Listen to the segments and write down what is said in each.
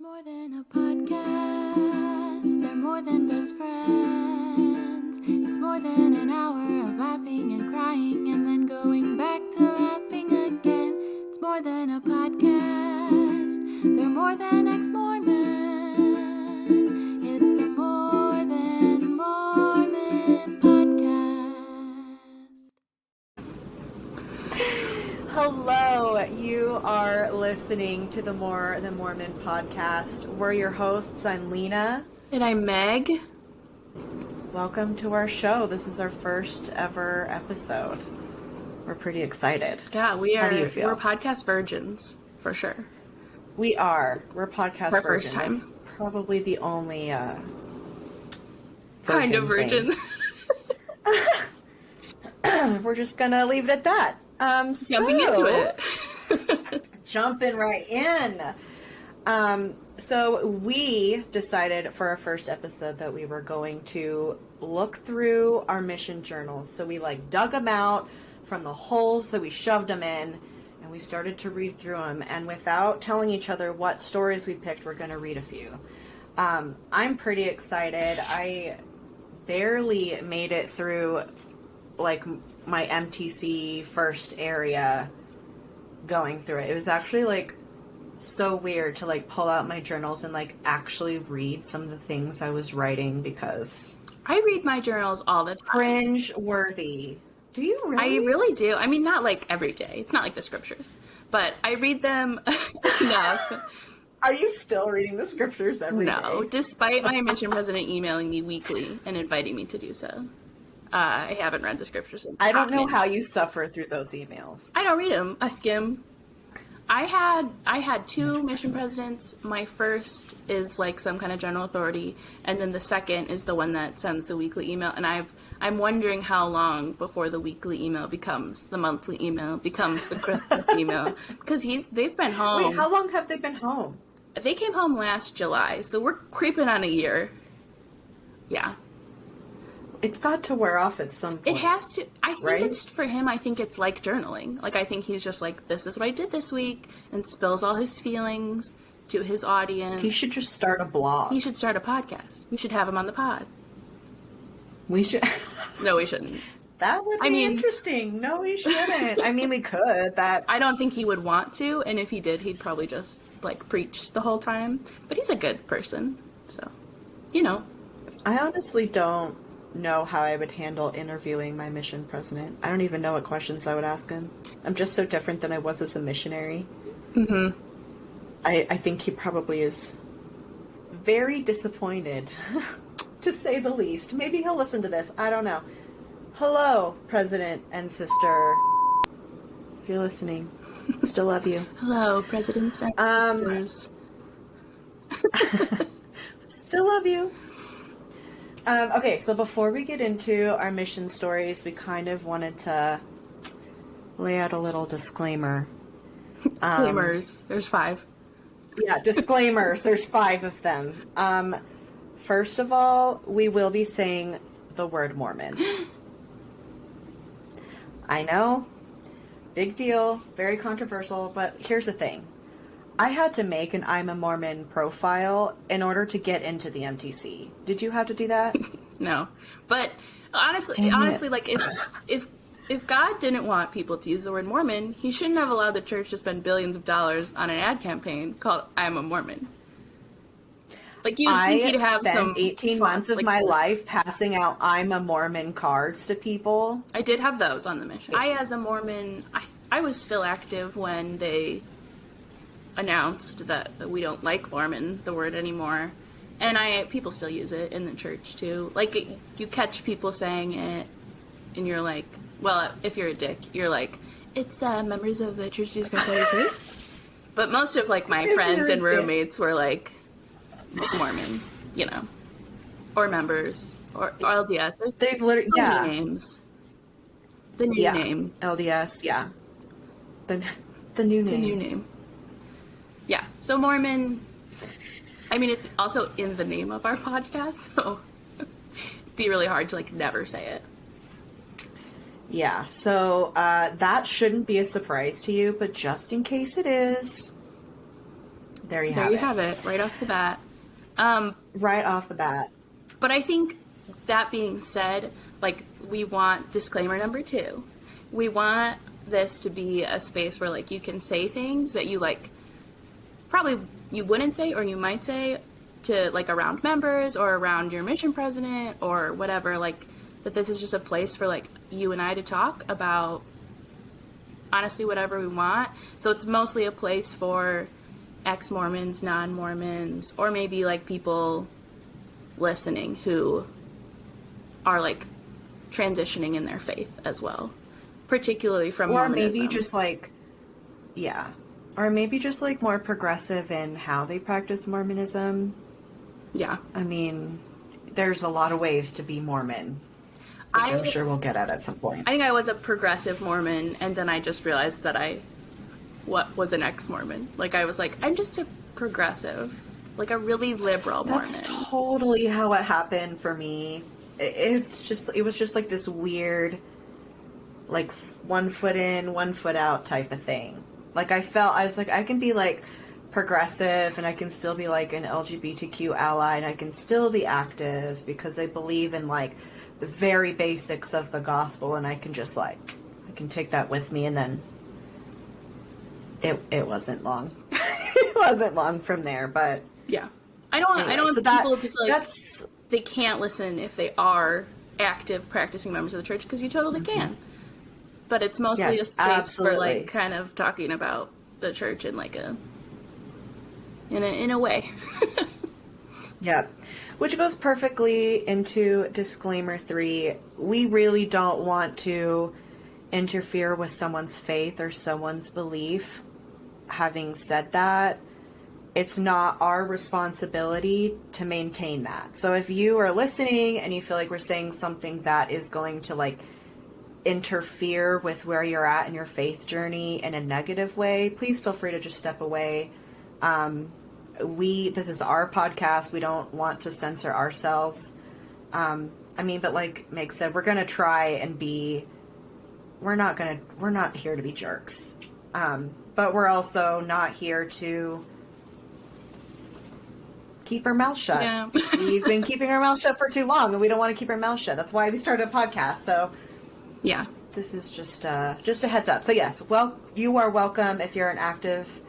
more than a podcast, they're more than best friends. It's more than an hour of laughing and crying and then going back to laughing again. It's more than a podcast, they're more than ex-Mormon. It's the More Than Mormon podcast. Hello, you are listening to the More Than Mormon podcast. We're your hosts. I'm Lena. And I'm Meg. Welcome to our show. This is our first ever episode. We're pretty excited. Yeah, we are. How do you feel? We're podcast virgins, for sure. We are. We're podcast Our virgins. first time. That's probably the only Kind of virgin. We're just gonna leave it at that. Jumping into it. Jumping right in. So we decided for our first episode that we were going to look through our mission journals. So we dug them out from the holes that we shoved them in, and we started to read through them. And without telling each other what stories we picked, we're going to read a few. I'm pretty excited. I barely made it through my MTC first area going through it. It was actually so weird to pull out my journals and actually read some of the things I was writing because I read my journals all the time. Cringe worthy. Do you really? I really do. I mean, not every day. It's not like the scriptures, but I read them enough. Are you still reading the scriptures every day? No, despite my mission president emailing me weekly and inviting me to do so. I haven't read the scriptures. I don't know how you suffer through those emails. I don't read them. I skim. I had two mission presidents. My first is some kind of general authority, and then the second is the one that sends the weekly email. And I'm wondering how long before the weekly email becomes the monthly email, becomes the Christmas email, because they've been home. Wait, how long have they been home? They came home last July, so we're creeping on a year. Yeah. It's got to wear off at some point. It has to. I think right? it's for him. I think it's like journaling. I think he's just this is what I did this week, and spills all his feelings to his audience. He should just start a blog. He should start a podcast. We should have him on the pod. We should. No, we shouldn't. That would be interesting. No, we shouldn't. I mean, we could. I don't think he would want to, and if he did, he'd probably just preach the whole time. But he's a good person, so I honestly don't know how I would handle interviewing my mission president. I don't even know what questions I would ask him. I'm just so different than I was as a missionary. Mm-hmm. I think he probably is very disappointed, to say the least. Maybe he'll listen to this. I don't know. Hello, President and Sister. If you're listening, still love you. Hello, presidents and sisters. Still love you. Okay, so before we get into our mission stories, we kind of wanted to lay out a little disclaimer. Disclaimers. There's 5. Yeah, disclaimers. There's 5 of them. First of all, we will be saying the word Mormon. I know. Big deal. Very controversial. But here's the thing. I had to make an I'm a Mormon profile in order to get into the MTC. Did you have to do that? No. But honestly, if God didn't want people to use the word Mormon, he shouldn't have allowed the church to spend billions of dollars on an ad campaign called I'm a Mormon. You would think he'd have some 18 months of my life passing out I'm a Mormon cards to people. I did have those on the mission. I, as a Mormon, I was still active when they announced that we don't like Mormon, the word, anymore. And people still use it in the church, too. You catch people saying it, and you're well, if you're a dick, you're it's members of the Church of Jesus Christ of Latter-day Saints. But most of, my friends and roommates were, Mormon, or members, or LDS. They've literally, yeah. Names. The new name. LDS, yeah. The new name. The new name. Yeah, so Mormon, I mean, it's also in the name of our podcast, so it'd be really hard to, never say it. Yeah, so that shouldn't be a surprise to you, but just in case it is, There you There you have have it, right off the bat. Right off the bat. But I think that being said, like, we want disclaimer number 2. We want this to be a space where, like, you can say things that you, like, probably you wouldn't say or you might say to, like, around members or around your mission president or whatever. Like, that this is just a place for, like, you and I to talk about honestly whatever we want. So it's mostly a place for ex-Mormons, non-Mormons, or maybe, like, people listening who are, like, transitioning in their faith as well, particularly from Mormonism. Or maybe just, like, or maybe just, like, more progressive in how they practice Mormonism. Yeah. I mean, there's a lot of ways to be Mormon, which I'm sure we'll get at some point. I think I was a progressive Mormon, and then I just realized that I was an ex-Mormon. Like, I was like, I'm just a progressive, like a really liberal Mormon. That's totally how it happened for me. It was just like this weird, like, 1 foot in, 1 foot out type of thing. Like, I was like, I can be, like, progressive, and I can still be, like, an LGBTQ ally, and I can still be active because I believe in, like, the very basics of the gospel, and I can just, like, I can take that with me, and then it wasn't long. It wasn't long from there, but yeah. I don't want people to feel like they can't listen if they are active practicing members of the church, because you totally can. But it's mostly a space for, like, kind of talking about the church in, like, in a way. Yeah. Which goes perfectly into disclaimer 3. We really don't want to interfere with someone's faith or someone's belief. Having said that, it's not our responsibility to maintain that. So if you are listening and you feel like we're saying something that is going to, like, interfere with where you're at in your faith journey in a negative way, please feel free to just step away. This is our podcast. We don't want to censor ourselves. But like Meg said, we're going to try and we're not here to be jerks. But we're also not here to keep our mouth shut. Yeah. We've been keeping our mouth shut for too long, and we don't want to keep our mouth shut. That's why we started a podcast. So yeah, this is just a heads up. So yes, well, you are welcome if you're an active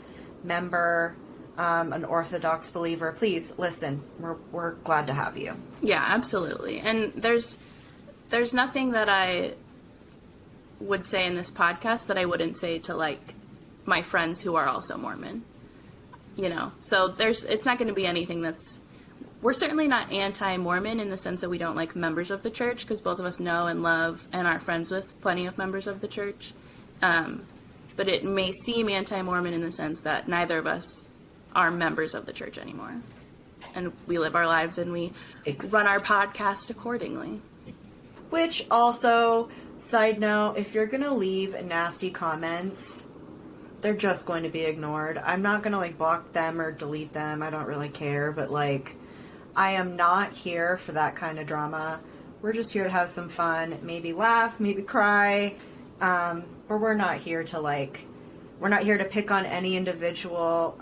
member, an Orthodox believer. Please listen. We're glad to have you. Yeah, absolutely. And there's nothing that I would say in this podcast that I wouldn't say to, like, my friends who are also Mormon. You know, so it's not going to be anything we're certainly not anti-Mormon in the sense that we don't like members of the church, because both of us know and love and are friends with plenty of members of the church. But it may seem anti-Mormon in the sense that neither of us are members of the church anymore. And we live our lives and we run our podcast accordingly. Which also, side note, if you're going to leave nasty comments, they're just going to be ignored. I'm not going to, like, block them or delete them. I don't really care. But, like, I am not here for that kind of drama. We're just here to have some fun. Maybe laugh, maybe cry. But we're not here to pick on any individual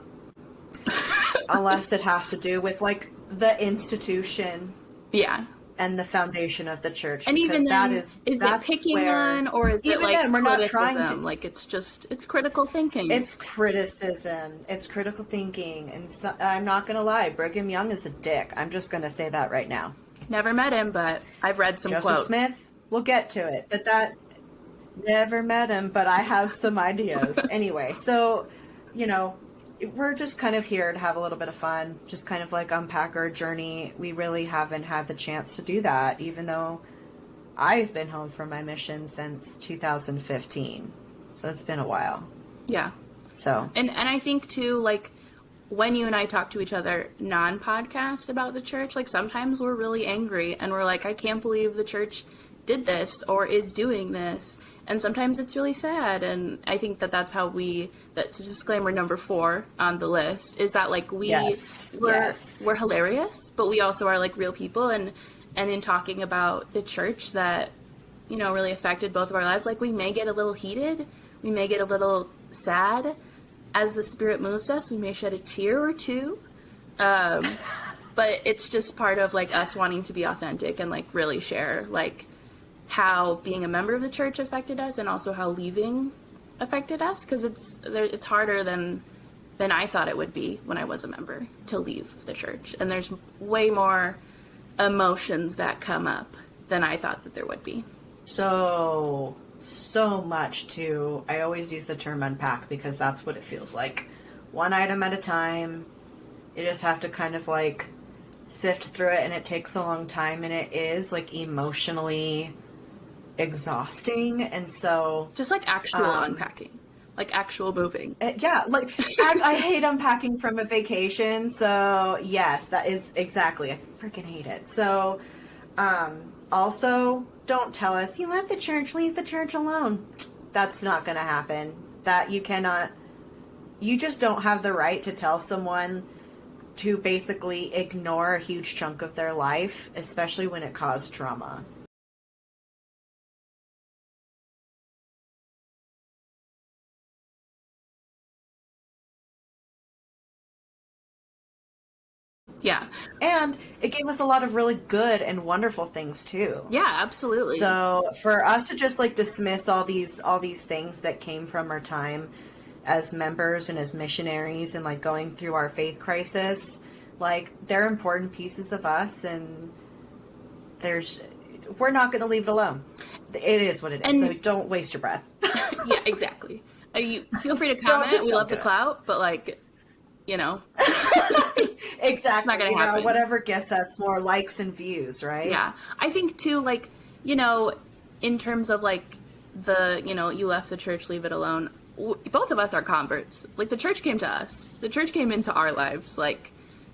unless it has to do with, like, the institution. Yeah. And the foundation of the church. And even then, is it picking on, or is it, like, then, we're not trying to, like, it's critical thinking. It's criticism. It's critical thinking. And so, I'm not going to lie, Brigham Young is a dick. I'm just going to say that right now. Never met him, but I've read some Joseph quotes. Smith, we'll get to it. But never met him, but I have some ideas. Anyway, so, you know, we're just kind of here to have a little bit of fun, just kind of, like, unpack our journey. We really haven't had the chance to do that, even though I've been home from my mission since 2015. So it's been a while. Yeah. So. And I think, too, like, when you and I talk to each other non-podcast about the church, like, sometimes we're really angry and we're like, I can't believe the church did this or is doing this. And sometimes it's really sad, and I think that's how that's disclaimer number 4 on the list, is that, like, we're hilarious, but we also are, like, real people, and in talking about the church that, you know, really affected both of our lives, like, we may get a little heated, we may get a little sad, as the Spirit moves us, we may shed a tear or two. But it's just part of, like, us wanting to be authentic and, like, really share, like, how being a member of the church affected us and also how leaving affected us. Because it's harder than I thought it would be when I was a member to leave the church. And there's way more emotions that come up than I thought that there would be. So much too. I always use the term unpack because that's what it feels like. One item at a time. You just have to kind of, like, sift through it, and it takes a long time, and it is, like, emotionally exhausting. And so just like actual unpacking, like actual moving. Yeah, like I hate unpacking from a vacation. So yes, that is exactly, I freaking hate it. So also, don't tell us you let the church leave the church alone. That's not going to happen. That you cannot, you just don't have the right to tell someone to basically ignore a huge chunk of their life, especially when it caused trauma. Yeah. And it gave us a lot of really good and wonderful things too. Yeah, absolutely. So for us to just, like, dismiss all these things that came from our time as members and as missionaries and, like, going through our faith crisis, like, they're important pieces of us, and we're not going to leave it alone. It is what it is. So don't waste your breath. Yeah, exactly. You feel free to comment. We love the clout, but, like, you know. Exactly. It's not gonna happen. Whatever gets us more likes and views, right? Yeah. I think too, like, you know, in terms of, like, the, you know, you left the church, leave it alone. Both of us are converts. Like, the church came to us. The church came into our lives. Like,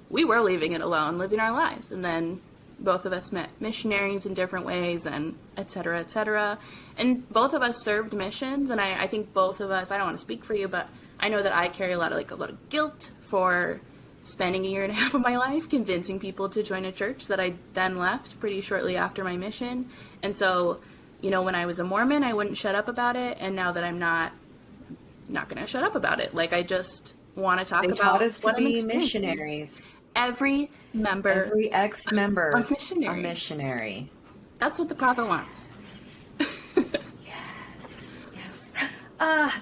we were leaving it alone, living our lives. And then both of us met missionaries in different ways, and et cetera, et cetera. And both of us served missions. And I think both of us, I don't want to speak for you, but I know that I carry a lot of guilt for spending a year and a half of my life convincing people to join a church that I then left pretty shortly after my mission. And so, you know, when I was a Mormon, I wouldn't shut up about it. And now that I'm not going to shut up about it. Like, I just want to talk about taught us to what be I'm missionaries. Every ex-member a missionary. A missionary. That's what the prophet wants. Yes.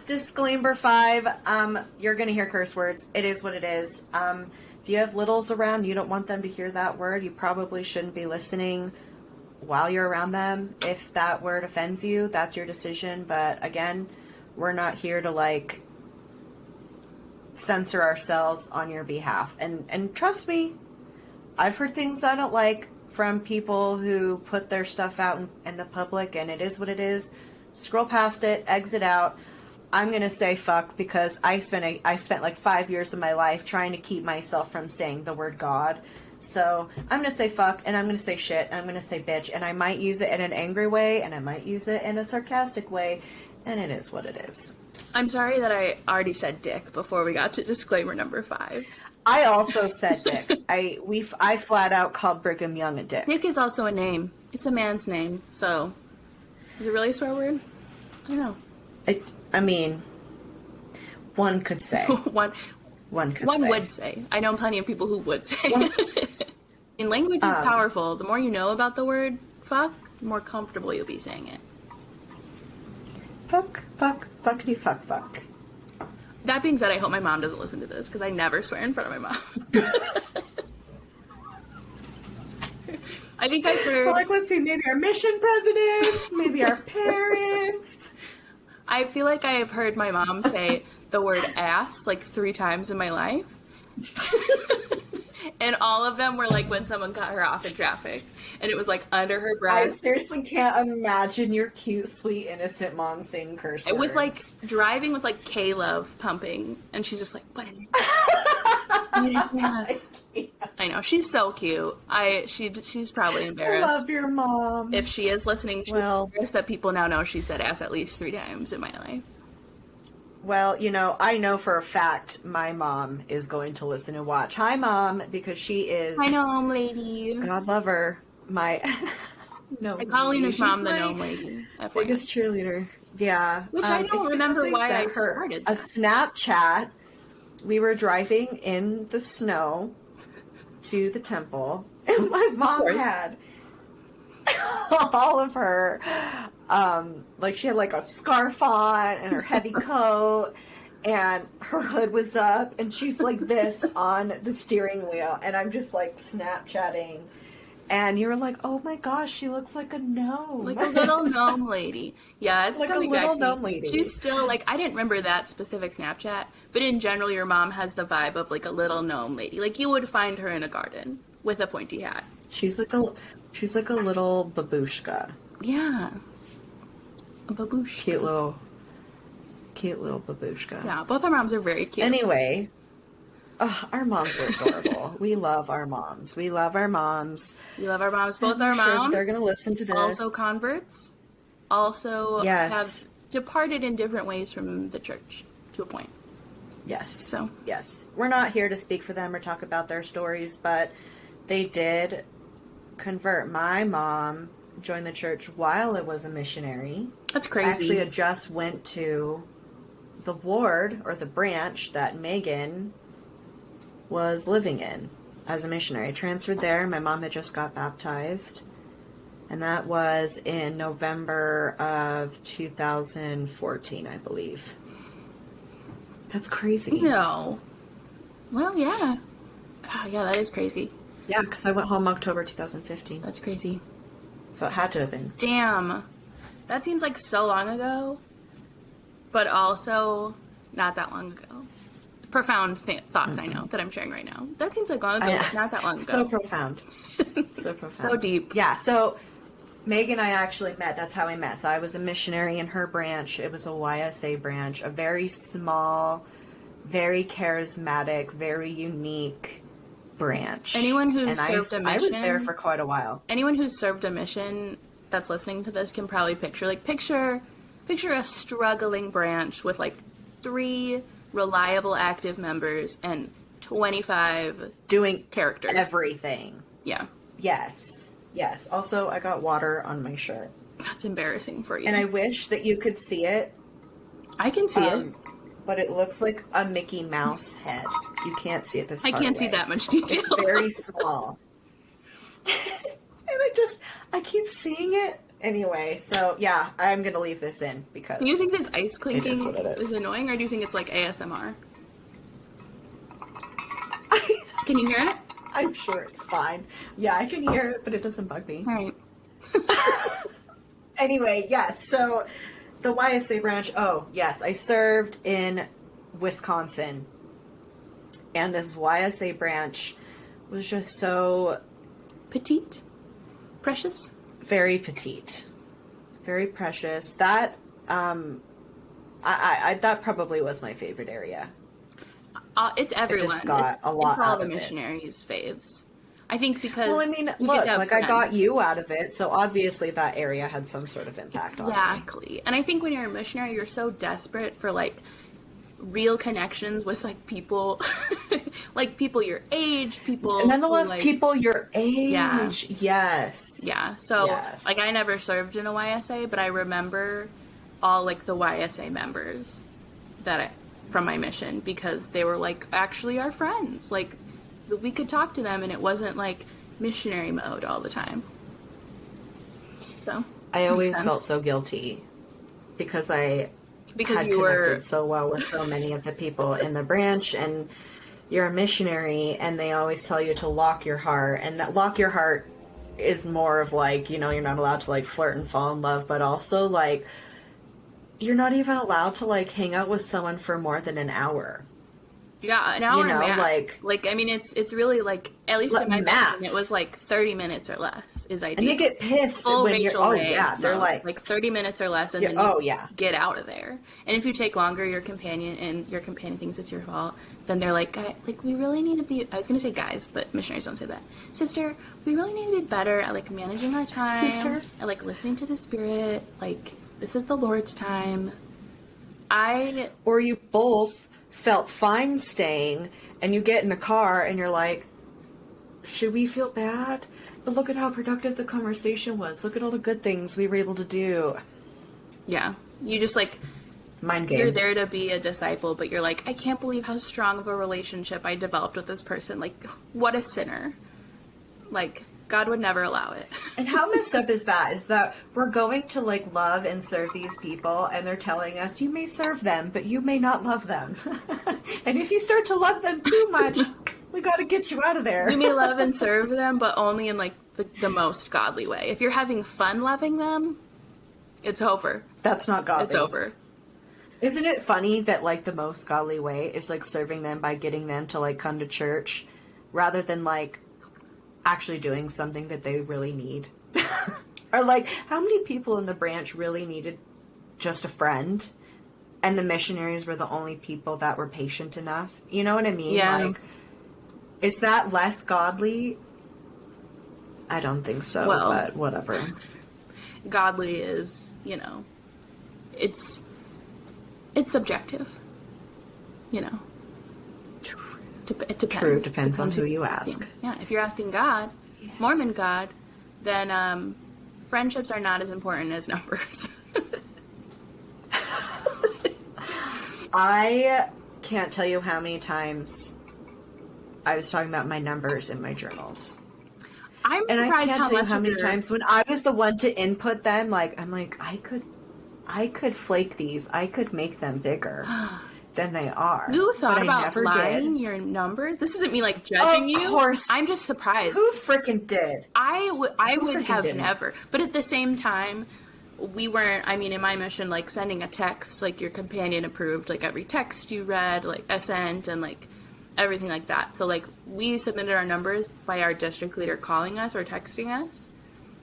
Disclaimer 5. You're going to hear curse words. It is what it is. If you have littles around, you don't want them to hear that word, you probably shouldn't be listening while you're around them. If that word offends you, that's your decision. But again, we're not here to, like, censor ourselves on your behalf. And trust me, I've heard things I don't like from people who put their stuff out in the public, and it is what it is. Scroll past it, exit out. I'm going to say fuck because I spent like 5 years of my life trying to keep myself from saying the word God. So I'm going to say fuck, and I'm going to say shit, and I'm going to say bitch, and I might use it in an angry way, and I might use it in a sarcastic way, and it is what it is. I'm sorry that I already said dick before we got to disclaimer number 5. I also said dick. I flat out called Brigham Young a dick. Dick is also a name. It's a man's name. So, is it really a swear word? I don't know. I mean, one could say. One would say. I know plenty of people who would say. And language is powerful. The more you know about the word fuck, the more comfortable you'll be saying it. Fuck, fuckity fuck, fuck. That being said, I hope my mom doesn't listen to this, because I never swear in front of my mom. I think I've heard... Well, like, let's see, maybe our mission presidents, maybe our parents. I feel like I have heard my mom say the word ass, like, 3 times in my life. And all of them were, like, when someone cut her off in traffic. And it was, like, under her breath. I seriously can't imagine your cute, sweet, innocent mom saying curse words. With, like, driving with, like, K-Love pumping. And she's just like, what an ass. I know. She's so cute. She's probably embarrassed. I love your mom. If she is listening, she's embarrassed that people now know she said ass at least 3 times in my life. Well, you know, I know for a fact my mom is going to listen and watch. Hi, Mom, because she is... Hi, Gnome Lady. God love her. I call Lena's mom the Gnome Lady. Biggest cheerleader. Yeah. Which I don't remember why I started a Snapchat we were driving in the snow to the temple, and my mom had all of her, like she had like a scarf on and her heavy coat, and her hood was up, and she's like this on the steering wheel, and I'm just like Snapchatting, and you were like, oh my gosh, she looks like a gnome. Like a little gnome lady. Yeah, it's like a coming little back to gnome me. lady. She's still, like, I didn't remember that specific Snapchat, but in general, your mom has the vibe of, like, a little gnome lady. Like, you would find her in a garden with a pointy hat. She's like a little babushka. Yeah. A babushka. Cute little babushka. Yeah, both our moms are very cute. Anyway, our moms are adorable. We love our moms. We love our moms. We love our moms. Both our I'm sure moms. they're going to listen to this. Also converts. Also Yes. have departed in different ways from the church to a point. Yes. So. Yes. We're not here to speak for them or talk about their stories, but they did convert. My mom joined the church while it was a missionary. That's crazy. Actually, it just went to the ward or the branch that Megan was living in as a missionary. I transferred there. My mom had just got baptized, and that was in November of 2014, I believe. That's crazy. No. Well, yeah. Oh, yeah, that is crazy. Yeah, because I went home October 2015. That's crazy. So it had to have been. Damn. That seems like so long ago, but also not that long ago. Profound thoughts, I know, that I'm sharing right now. That seems like long ago, but not that long ago. So profound. So profound. So deep. Yeah, so Meg and I actually met. That's how we met. So I was a missionary in her branch. It was a YSA branch, a very small, very charismatic, very unique branch. Anyone who's served a mission. I was there for quite a while. Anyone who's served a mission that's listening to this can probably picture a struggling branch with like 3 reliable active members and 25 doing characters. Everything. Yeah. Yes. Yes. Also, I got water on my shirt. That's embarrassing for you. And I wish that you could see it. I can see it. But it looks like a Mickey Mouse head. You can't see it this far I can't away. see that much detail. It's very small. And I keep seeing it. Anyway, so yeah, I'm going to leave this in because... Do you think this ice clinking is is annoying, or do you think it's like ASMR? Can you hear it? I'm sure it's fine. Yeah, I can hear it, but it doesn't bug me. All right. Anyway, yes, so the YSA branch, I served in Wisconsin. And this YSA branch was just so... Petite? Precious? Very petite. Very precious. That, that probably was my favorite area. It's everyone. I just got a lot it's all out the of it. missionaries' faves. I think because... Well, I mean, look, like I got you out of it, so obviously that area had some sort of impact on me. Exactly. And I think when you're a missionary, you're so desperate for, like, real connections with, like, people, like, people your age, people... And nonetheless, like, people your age. Yeah. Yes. Yeah. So, Yes. like, I never served in a YSA, but I remember all, like, the YSA members from my mission, because they were, like, actually our friends. Like, we could talk to them, and it wasn't, like, missionary mode all the time. So, I always felt so guilty because had you connected were so well with so many of the people in the branch, and you're a missionary, and they always tell you to lock your heart, and that lock your heart is more of like, you know, you're not allowed to like flirt and fall in love, but also like you're not even allowed to like hang out with someone for more than an hour. Yeah, an hour, you know, max. Like I mean, it's really like, at least in my mission, it was like 30 minutes or less is ideal. And they get pissed Full when Rachel you're. Oh yeah, they're like 30 minutes or less, and then get out of there. And if you take longer, your companion thinks it's your fault. Then they're like, we really need to be. I was gonna say guys, but missionaries don't say that. Sister, we really need to be better at like managing our time. Sister, at like listening to the Spirit. Like, this is the Lord's time. Or you both felt fine staying, and you get in the car and you're like, should we feel bad? But look at how productive the conversation was. Look at all the good things we were able to do. Yeah. You just like Mind game. You're there to be a disciple, but you're like, I can't believe how strong of a relationship I developed with this person. Like, what a sinner. Like, God would never allow it. And how messed up is that? Is that we're going to, like, love and serve these people, and they're telling us, you may serve them, but you may not love them. And if you start to love them too much, we got to get you out of there. You may love and serve them, but only in, like, the most godly way. If you're having fun loving them, it's over. That's not godly. It's over. Isn't it funny that, like, the most godly way is, like, serving them by getting them to, like, come to church rather than, like, actually doing something that they really need? Or, like, how many people in the branch really needed just a friend, and the missionaries were the only people that were patient enough? You know what I mean? Yeah. Like, is that less godly? I don't think so, Well, but whatever. Godly is, you know, it's subjective, you know. It depends. True, depends on who you ask. Yeah, if you're asking God, Mormon God, then friendships are not as important as numbers. I can't tell you how many times I was talking about my numbers in my journals. I'm And I surprised can't tell you how many your- times when I was the one to input them, like, I'm like, I could flake these. I could make them bigger than they are. You thought but I about never lying did. your numbers? This isn't me, like, judging you. Of course. I'm just surprised. Who freaking did? I Who would freaking have didn't? never. But at the same time, we weren't, I mean, in my mission, like, sending a text, like, your companion approved, like, every text you read, like, I sent, and, like, everything like that. So, like, we submitted our numbers by our district leader calling us or texting us.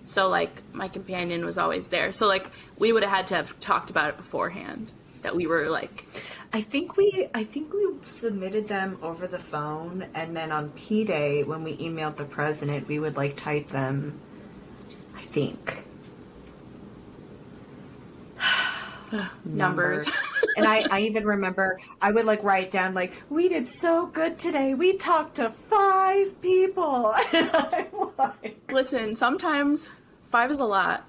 So, like, my companion was always there. So, like, we would have had to have talked about it beforehand, that we were, like... I think we submitted them over the phone, and then on P Day when we emailed the president, we would, like, type them. I think numbers. And I even remember I would, like, write down, like, we did so good today. We talked to 5 people. And I'm like, Listen, sometimes 5 is a lot.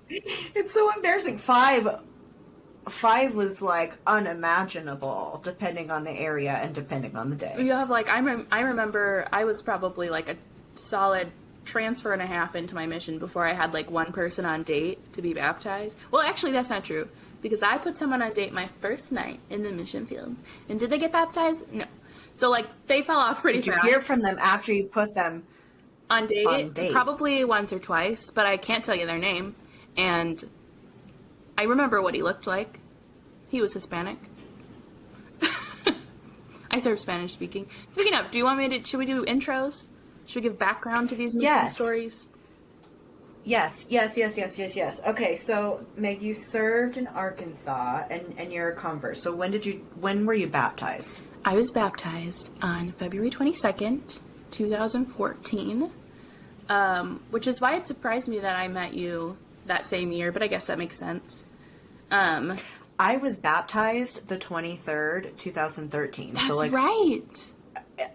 it's so embarrassing. 5 was, like, unimaginable depending on the area and depending on the day. You have, like, I remember I was probably, like, a solid transfer and a half into my mission before I had, like, one person on date to be baptized. Well, actually, that's not true, because I put someone on date my first night in the mission field. And did they get baptized? No. So, like, they fell off pretty Did you fast. hear from them after you put them On date? On date. Probably once or twice, but I can't tell you their name. And I remember what he looked like. He was Hispanic. I serve Spanish speaking. Speaking of, do you want me to, should we do intros? Should we give background to these mission Yes. stories? Yes. Okay, so Meg, you served in Arkansas and you're a convert. So when were you baptized? I was baptized on February 22nd, 2014, which is why it surprised me that I met you that same year, but I guess that makes sense. I was baptized the 23rd, 2013. That's so, like, right.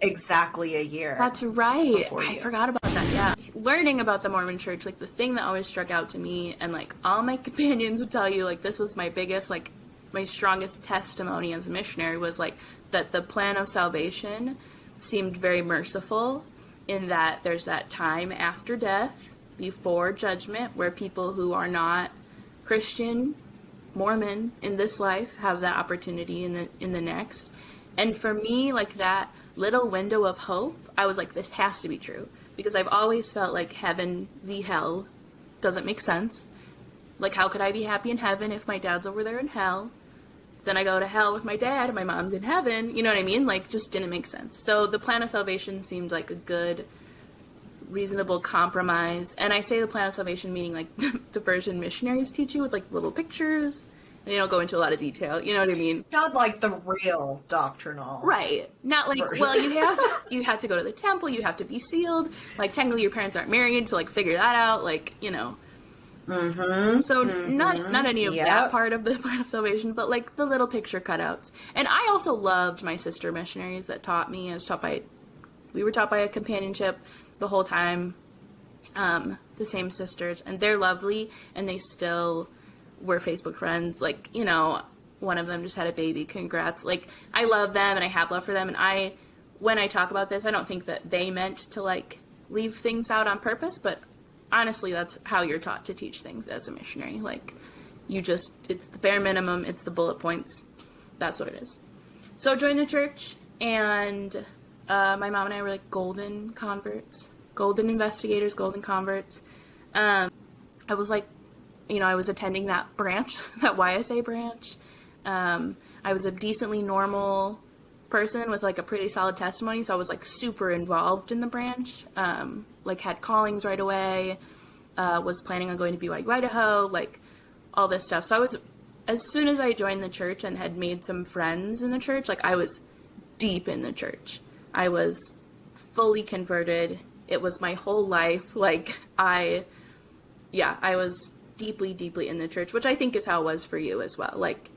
exactly a year. That's right. Before I you. forgot about that, yeah. Learning about the Mormon church, like, the thing that always struck out to me, and, like, all my companions would tell you, like, this was my biggest, like, my strongest testimony as a missionary was, like, that the plan of salvation seemed very merciful in that there's that time after death, before judgment, where people who are not Christian, Mormon in this life have that opportunity in the next. And for me, like, that little window of hope, I was like, this has to be true, because I've always felt like heaven v hell doesn't make sense. Like, how could I be happy in heaven if my dad's over there in hell? Then I go to hell with my dad and my mom's in heaven. You know what I mean? Like, just didn't make sense. So the plan of salvation seemed like a good, reasonable compromise. And I say the plan of salvation meaning, like, the version missionaries teach you with, like, little pictures. And they don't go into a lot of detail. You know what I mean? Not like the real doctrinal. Right. Not like, version. well, you have to go to the temple, you have to be sealed. Like, technically your parents aren't married, so, like, figure that out. Like, you know. Mm-hmm. So not any of Yep. that part of the plan of salvation, but, like, the little picture cutouts. And I also loved my sister missionaries that taught me. We were taught by a companionship the whole time, the same sisters, and they're lovely, and they still were Facebook friends. Like, you know, one of them just had a baby. Congrats. Like, I love them and I have love for them. And when I talk about this, I don't think that they meant to, like, leave things out on purpose, but honestly, that's how you're taught to teach things as a missionary. Like, it's the bare minimum, it's the bullet points. That's what it is. So I joined the church, and my mom and I were, like, golden converts. Golden investigators, golden converts. I was, like, I was attending that branch, that YSA branch. I was a decently normal person with, like, a pretty solid testimony, so I was, like, super involved in the branch. Like, had callings right away, was planning on going to BYU Idaho, like, all this stuff. So as soon as I joined the church and had made some friends in the church, like, I was deep in the church. I was fully converted. It was my whole life. Like, I was deeply, deeply in the church, which I think is how it was for you as well. Like,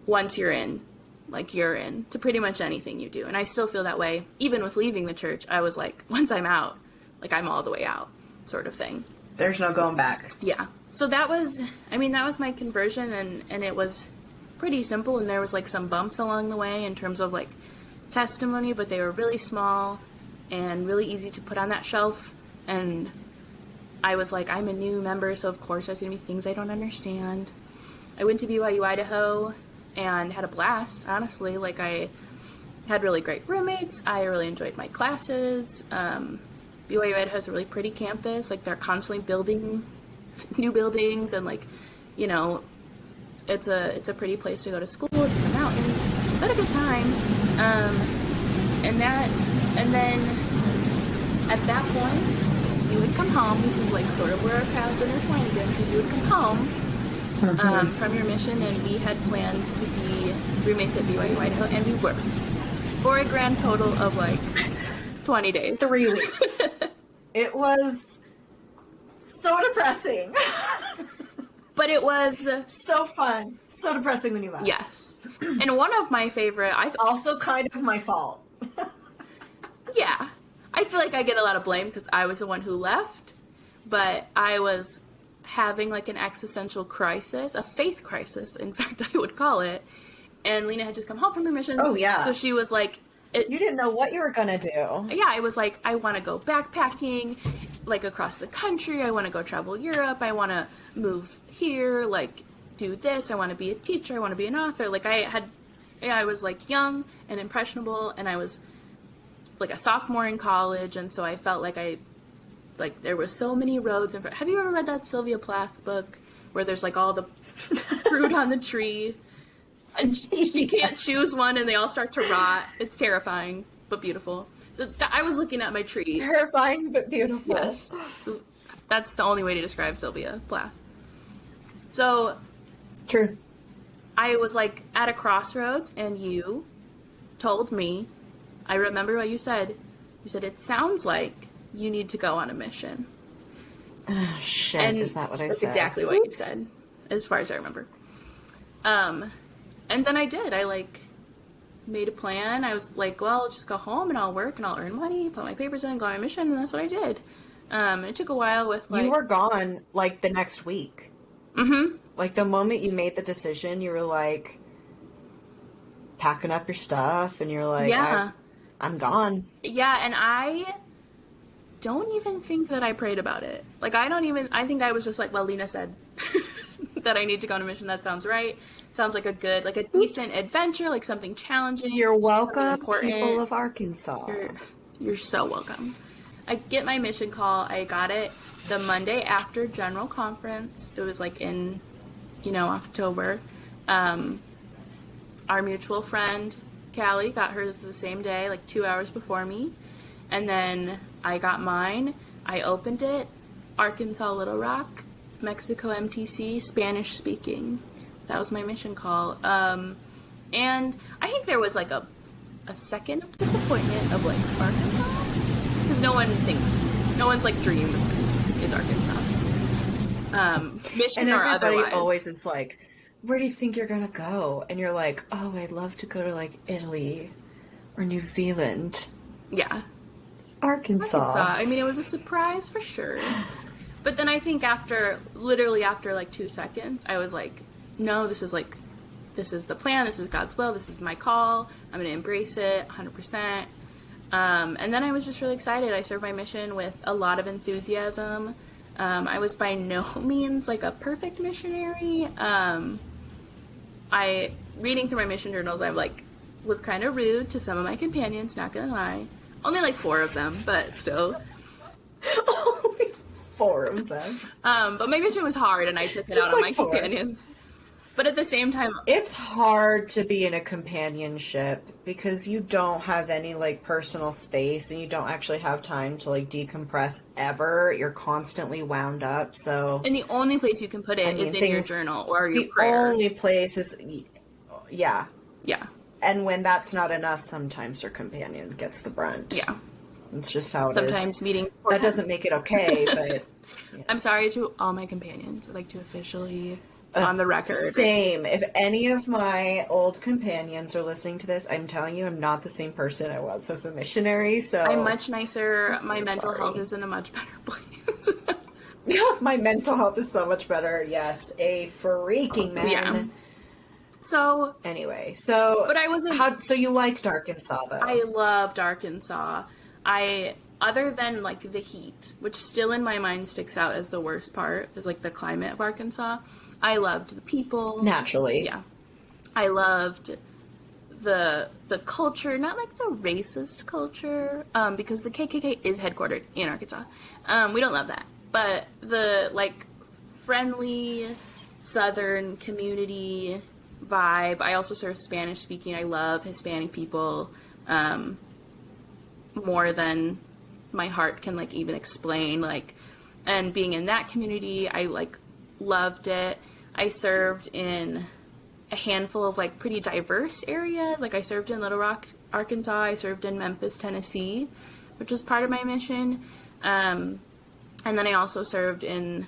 once you're in, like, you're in to pretty much anything you do. And I still feel that way. Even with leaving the church, I was like, once I'm out, like, I'm all the way out, sort of thing. There's no going back. Yeah. So that was my conversion, and it was pretty simple, and there was, like, some bumps along the way in terms of, like, testimony, but they were really small and really easy to put on that shelf. And I was like, I'm a new member, so of course there's going to be things I don't understand. I went to BYU Idaho and had a blast, honestly. Like, I had really great roommates. I really enjoyed my classes. BYU Idaho is a really pretty campus. Like, they're constantly building new buildings, and, like, it's a pretty place to go to school. It's in the mountains. So I had a good time. And then at that point, you would come home. This is, like, sort of where our paths intertwined again, because you would come home from your mission, and we had planned to be roommates at BYU Idaho, and we were, for a grand total of, like, 20 days. 3 weeks. It was so depressing. But it was so fun. So depressing when you left. Yes. And one of my favorite... also kind of my fault. Yeah. I feel like I get a lot of blame because I was the one who left, but I was having, like, an existential crisis, a faith crisis, in fact, I would call it. And Lena had just come home from her mission. Oh, yeah. So she was like... you didn't know what you were going to do. Yeah, I was like, I want to go backpacking, like, across the country. I want to go travel Europe. I want to move here, like, do this. I want to be a teacher. I want to be an author. Like, I was, like, young and impressionable, and I was, like, a sophomore in college, and so I felt like there was so many roads in front. Have you ever read that Sylvia Plath book where there's, like, all the fruit on the tree, and she can't choose one, and they all start to rot? It's terrifying, but beautiful. So I was looking at my tree. Terrifying, but beautiful. Yes. That's the only way to describe Sylvia Plath. So... True. I was, like, at a crossroads, and you told me, I remember what you said. You said, it sounds like you need to go on a mission. Oh, shit. And is that what I said? That's exactly what you said, as far as I remember. And then I did. I, like, made a plan. I was like, well, I'll just go home, and I'll work, and I'll earn money, put my papers in, go on a mission, and that's what I did. It took a while with, like... You were gone, like, the next week. Mm-hmm. Like, the moment you made the decision, you were, like, packing up your stuff, and you're like, yeah. I'm gone. Yeah, and I don't even think that I prayed about it. Like, I think I was just like, well, Lena said that I need to go on a mission. That sounds right. Sounds like a good, like, a decent adventure, like something challenging. You're welcome, people of Arkansas. You're so welcome. I get my mission call. I got it the Monday after General Conference. It was, like, in... October. Our mutual friend, Callie, got hers the same day, like 2 hours before me. And then I got mine. I opened it. Arkansas, Little Rock, Mexico MTC, Spanish speaking. That was my mission call. And I think there was, like, a second disappointment of, like, Arkansas. Because no one's, like, dream is Arkansas. Mission and or everybody otherwise. Always is like, where do you think you're gonna go? And you're like, oh, I'd love to go to, like, Italy or New Zealand. Yeah. Arkansas. I mean, it was a surprise for sure. But then I think literally after like 2 seconds, I was like, no, this is the plan, this is God's will, this is my call, I'm going to embrace it 100%. And then I was just really excited. I served my mission with a lot of enthusiasm. I was by no means like a perfect missionary. Reading through my mission journals, I was kind of rude to some of my companions, not gonna lie. Only like 4 of them, but still. Only 4 of them. But my mission was hard, and I took it out on my 4 companions. But at the same time, it's hard to be in a companionship because you don't have any like personal space and you don't actually have time to like decompress ever. You're constantly wound up. So, and the only place you can put it is in your journal or your prayer. The only place is, yeah. Yeah. And when that's not enough, sometimes your companion gets the brunt. Yeah. It's just how it is. Sometimes meeting. That doesn't make it okay, but. Yeah. I'm sorry to all my companions. I'd like to officially. On the record. Same. If any of my old companions are listening to this, I'm telling you, I'm not the same person I was as a missionary. So I'm much nicer. So my mental sorry. health is in a much better place. Yeah, my mental health is so much better. Yes, a freaking man. Yeah. So anyway, but I wasn't. So you liked Arkansas though? I loved Arkansas. Other than like the heat, which still in my mind sticks out as the worst part, is like the climate of Arkansas. I loved the people. Naturally. Yeah. I loved the culture, not like the racist culture, because the KKK is headquartered in Arkansas. We don't love that. But the like friendly Southern community vibe. I also serve Spanish speaking. I love Hispanic people more than my heart can like even explain. Like, and being in that community, I like loved it. I served in a handful of like pretty diverse areas. Like I served in Little Rock, Arkansas. I served in Memphis, Tennessee, which was part of my mission. And then I also served in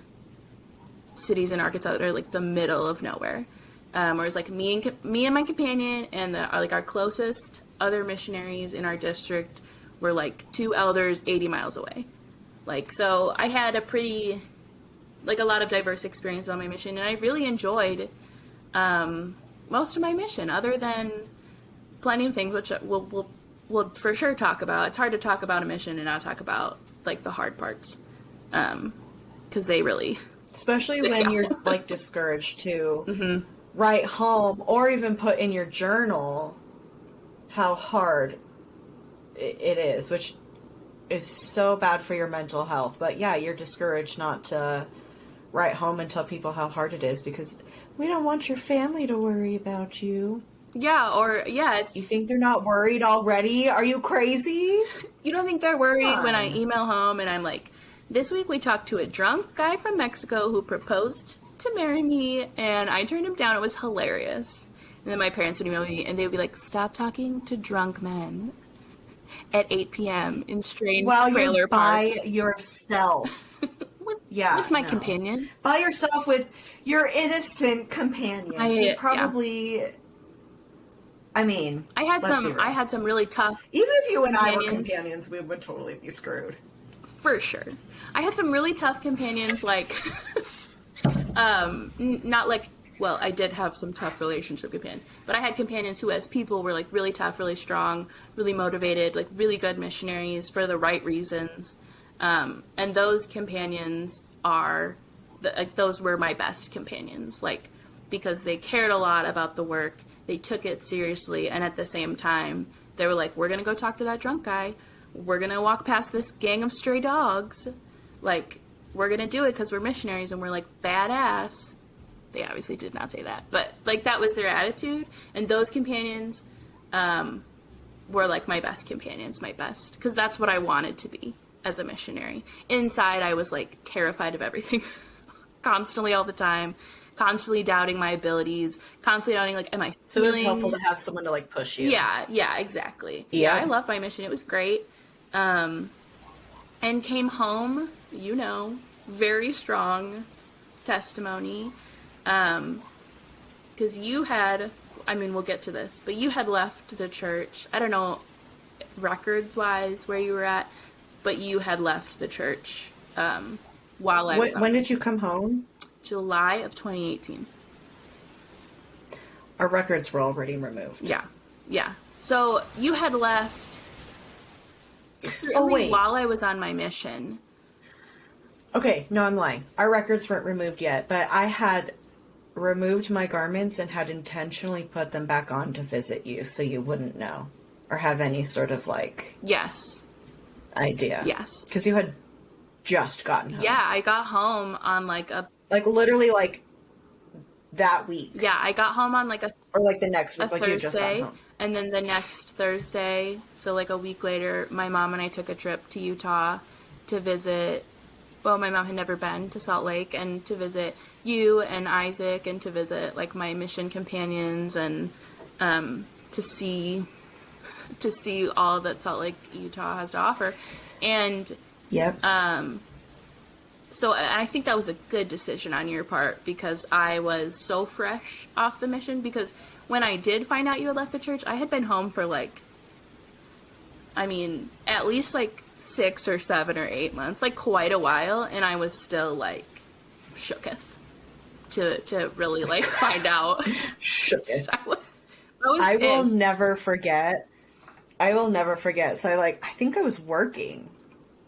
cities in Arkansas that are like the middle of nowhere. Where it's like me and my companion and our closest other missionaries in our district were like 2 elders 80 miles away. Like, so I had a lot of diverse experience on my mission, and I really enjoyed most of my mission, other than plenty of things, which we'll for sure talk about. It's hard to talk about a mission and not talk about, like, the hard parts, because they really... Especially when you're, like, discouraged to write home or even put in your journal how hard it is, which is so bad for your mental health. But, yeah, you're discouraged not to... write home and tell people how hard it is because we don't want your family to worry about you. Yeah, it's... You think they're not worried already? Are you crazy? You don't think they're worried when I email home and I'm like, this week we talked to a drunk guy from Mexico who proposed to marry me and I turned him down. It was hilarious. And then my parents would email me and they would be like, stop talking to drunk men at 8 p.m. in strange trailer park. By yourself. With my companion. By yourself with your innocent companion. I mean, I had some really tough. Even if you and I were companions, we would totally be screwed. For sure. I had some really tough companions, like, not like, well, I did have some tough relationship companions, but I had companions who, as people, were like really tough, really strong, really motivated, like really good missionaries for the right reasons. And those companions those were my best companions, like, because they cared a lot about the work, they took it seriously, and at the same time, they were like, we're gonna go talk to that drunk guy, we're gonna walk past this gang of stray dogs, like, we're gonna do it because we're missionaries and we're, like, badass. They obviously did not say that, but, like, that was their attitude, and those companions, were, like, my best companions, because that's what I wanted to be as a missionary. Inside, I was, like, terrified of everything. Constantly, all the time. Constantly doubting my abilities. Constantly doubting, like, am I So it was helpful to have someone to, like, push you. Yeah, exactly. Yeah, I loved my mission. It was great. And came home, very strong testimony. Because you had, we'll get to this, but you had left the church. I don't know, records-wise, where you were at, but you had left the church while I was When did you come home? July of 2018. Our records were already removed. Yeah. So you had left certainly while I was on my mission. Okay, no, I'm lying. Our records weren't removed yet, but I had removed my garments and had intentionally put them back on to visit you so you wouldn't know or have any sort of idea. Yes. Because you had just gotten home. Yeah, I got home on literally that week. Yeah, I got home on or the next week, Thursday, you just got home. And then the next Thursday, so a week later, my mom and I took a trip to Utah to visit. Well, my mom had never been to Salt Lake, and to visit you and Isaac, and to visit my mission companions, and to see all that Salt Lake, Utah has to offer. And yep. So I think that was a good decision on your part, because I was so fresh off the mission. Because when I did find out you had left the church, I had been home for at least 6 or 7 or 8 months, quite a while, and I was still shooketh to really find out. Shooketh. I was I pissed. will never forget. So I think I was working,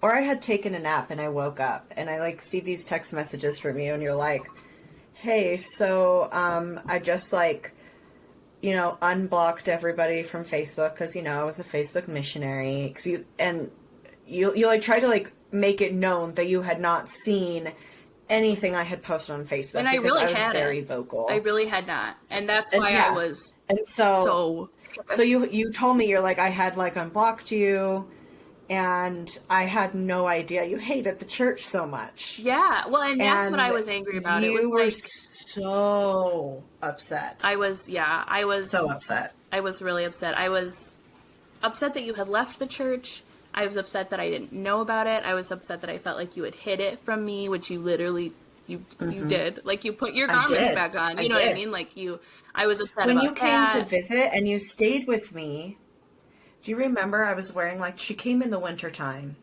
or I had taken a nap and I woke up and I see these text messages from you and you're like, hey, so I just unblocked everybody from Facebook because I was a Facebook missionary. You try to make it known that you had not seen anything I had posted on Facebook, and I really was had very vocal. I really had not, and that's why I was. And so you told me I had unblocked you, and I had no idea you hated the church so much. Yeah, well, and that's what I was angry about. You were so upset. I was so upset. I was really upset. I was upset that you had left the church. I was upset that I didn't know about it. I was upset that I felt like you had hid it from me, which you literally, you did. You put your garments back on. You know what I mean? I was upset when about you came to visit and you stayed with me. Do you remember I was wearing, she came in the wintertime.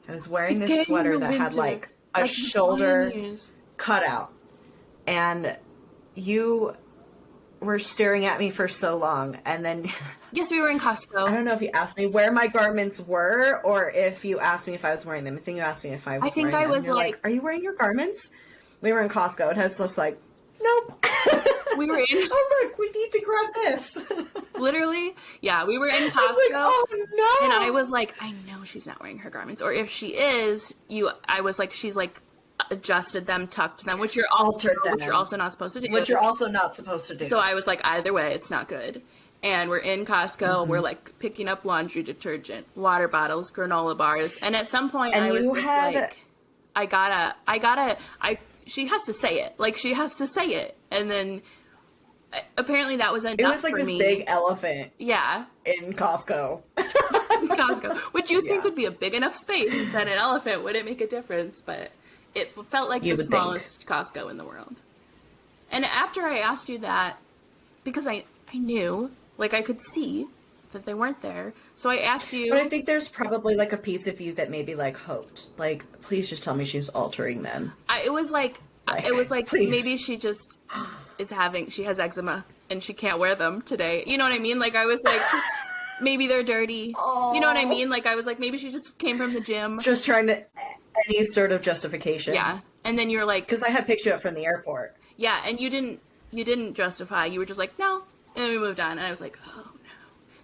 I was wearing this sweater that had, a shoulder cutout. And you were staring at me for so long, and then... Yes, we were in Costco. I don't know if you asked me where my garments were, or if you asked me if I was wearing them. I think you asked me if I was wearing them. I think I was are you wearing your garments? We were in Costco, and I was just nope. We were in... Oh, look, we need to grab this. Literally, yeah, we were in Costco. Oh, no. And I was I know she's not wearing her garments. Or if she is, I was she's adjusted them, tucked them, which you're altered them. Which you're also not supposed to do. Which you're also not supposed to do. So I was either way, it's not good. And we're in Costco, we're picking up laundry detergent, water bottles, granola bars, and at some point I was she has to say it. She has to say it. And then apparently that was enough for me. It was this big elephant. Yeah. In Costco. Costco. Which you think would be a big enough space that an elephant wouldn't make a difference, but it felt like the smallest Costco in the world. And after I asked you that, because I knew, I could see that they weren't there, so I asked you... But I think there's probably, a piece of you that maybe, hoped. Please just tell me she's altering them. It was please. Maybe she just she has eczema, and she can't wear them today. You know what I mean? I was maybe they're dirty. Oh. You know what I mean? I was maybe she just came from the gym. Just trying to... Any sort of justification. Yeah. And then you're because I had picked you up from the airport. Yeah, and you didn't justify. You were just no. And then we moved on, and I was oh no,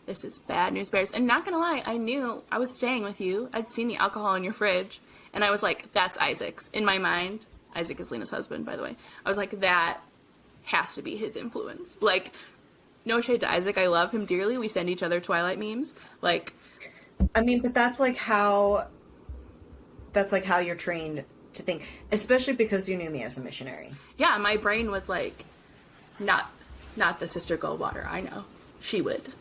this is bad news bears. And not gonna lie, I knew I was staying with you. I'd seen the alcohol in your fridge, and I was that's Isaac's. In my mind, Isaac is Lena's husband, by the way. I was that has to be his influence. No shade to Isaac, I love him dearly. We send each other Twilight memes. But that's how you're trained to think, especially because you knew me as a missionary. Yeah, my brain was not the Sister Goldwater. I know she would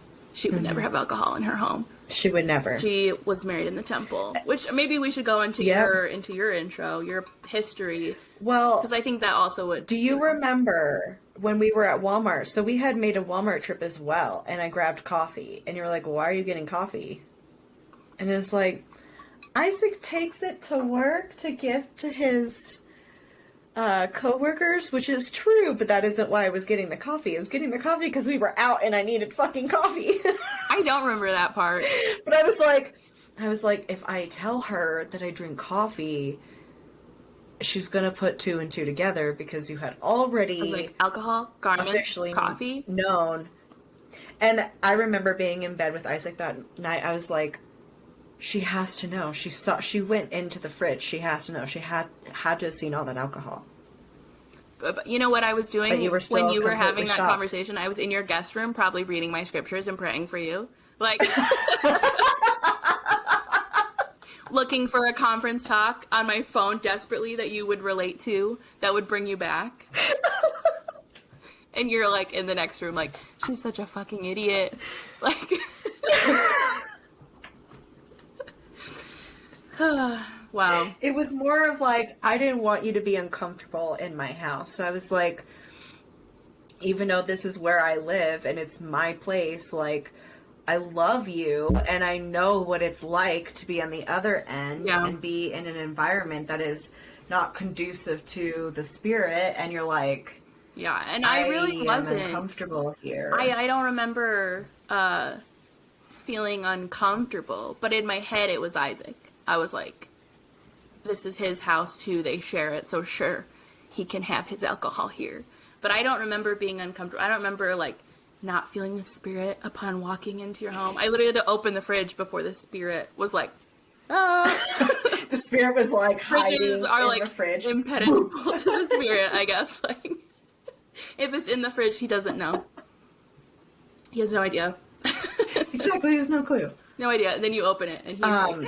never have alcohol in her home. She would never. She was married in the temple, which maybe we should go into your intro, your history. Well, because I think that also would. Do you remember when we were at Walmart? So we had made a Walmart trip as well, and I grabbed coffee, and you were "Why are you getting coffee?" And it's Isaac takes it to work to give to his coworkers, which is true, but that isn't why I was getting the coffee. I was getting the coffee because we were out and I needed fucking coffee. I don't remember that part. But I was like, if I tell her that I drink coffee, she's gonna put two and two together because you had already I was like, alcohol, garment, officially coffee, known. And I remember being in bed with Isaac that night. I was like, she has to know. She went into the fridge. She has to know. She had to have seen all that alcohol. But you know what I was doing when you were having that shocked. conversation? I was in your guest room, probably reading my scriptures and praying for you. Like, looking for a conference talk on my phone desperately that you would relate to, that would bring you back. And you're like in the next room, like, she's such a fucking idiot. Like, wow. It was more of like, I didn't want you to be uncomfortable in my house. So I was like, even though this is where I live and it's my place, like, I love you and I know what it's like to be on the other end and be in an environment that is not conducive to the spirit. And you're like, yeah, and I really wasn't uncomfortable here. I don't remember feeling uncomfortable, but in my head it was Isaac. I was like, this is his house too, they share it, so sure, he can have his alcohol here. But I don't remember being uncomfortable. I don't remember, like, not feeling the spirit upon walking into your home. I literally had to open the fridge before the spirit was like, ah. The spirit was like hiding in the fridge. Impenetrable to the spirit, I guess. Like, if it's in the fridge, he doesn't know. He has no idea. Exactly, he has no clue. No idea. And then you open it, and he's like,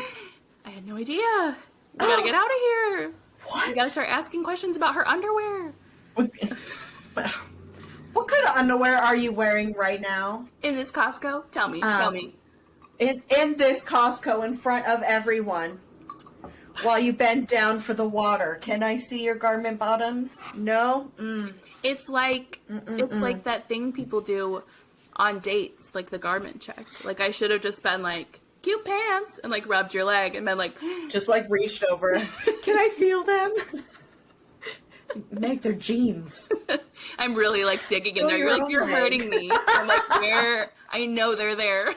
I had no idea. We gotta get out of here. What? We gotta start asking questions about her underwear. What kind of underwear are you wearing right now? In this Costco? Tell me. Tell me. In this Costco in front of everyone. While you bend down for the water. Can I see your garment bottoms? No? It's like like that thing people do on dates, like the garment check. Like, I should have just been like, cute pants, and like rubbed your leg and been like, just like reached over. Can I feel them? Meg, they're jeans. I'm really like digging in there. You're like, you're hurting me. I'm like, where? I know they're there.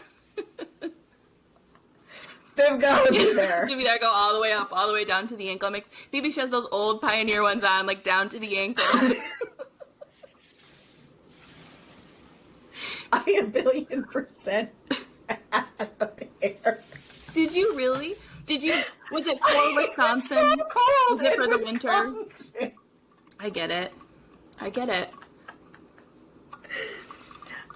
They've got to be there. To be there, go all the way up, all the way down to the ankle. I'm like, maybe she has those old Pioneer ones on, like down to the ankle. I 1,000,000% had a pair. Did you really? Was it for Wisconsin? It's so cold. Was it for the Wisconsin. winter? I get it.